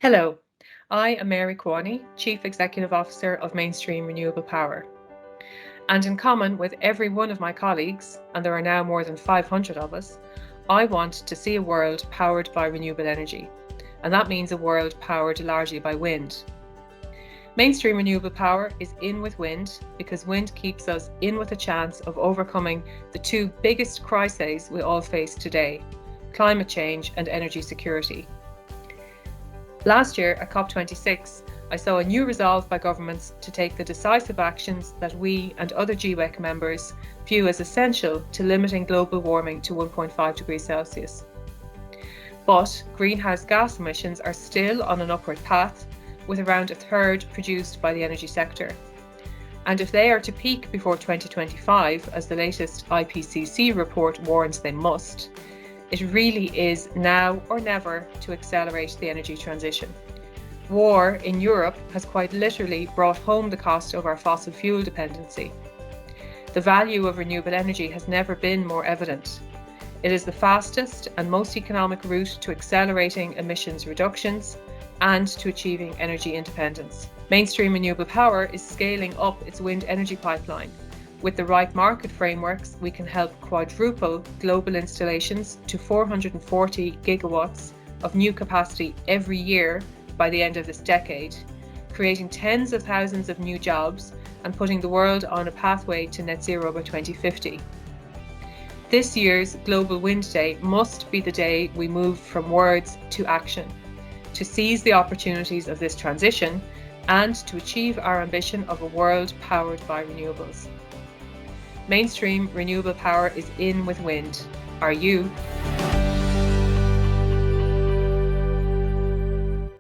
Hello, I am Mary Quaney, Chief Executive Officer of Mainstream Renewable Power. And in common with every one of my colleagues, and there are now more than 500 of us, I want to see a world powered by renewable energy. And that means a world powered largely by wind. Mainstream Renewable Power is in with wind because wind keeps us in with a chance of overcoming the two biggest crises we all face today: climate change and energy security. Last year at COP26, I saw a new resolve by governments to take the decisive actions that we and other GWEC members view as essential to limiting global warming to 1.5 degrees Celsius. But greenhouse gas emissions are still on an upward path, with around a third produced by the energy sector. And if they are to peak before 2025, as the latest IPCC report warns they must, it really is now or never to accelerate the energy transition. War in Europe has quite literally brought home the cost of our fossil fuel dependency. The value of renewable energy has never been more evident. It is the fastest and most economic route to accelerating emissions reductions and to achieving energy independence. Mainstream Renewable Power is scaling up its wind energy pipeline. With the right market frameworks, we can help quadruple global installations to 440 gigawatts of new capacity every year by the end of this decade, creating tens of thousands of new jobs and putting the world on a pathway to net zero by 2050. This year's Global Wind Day must be the day we move from words to action, to seize the opportunities of this transition and to achieve our ambition of a world powered by renewables. Mainstream Renewable Power is in with wind. Are you?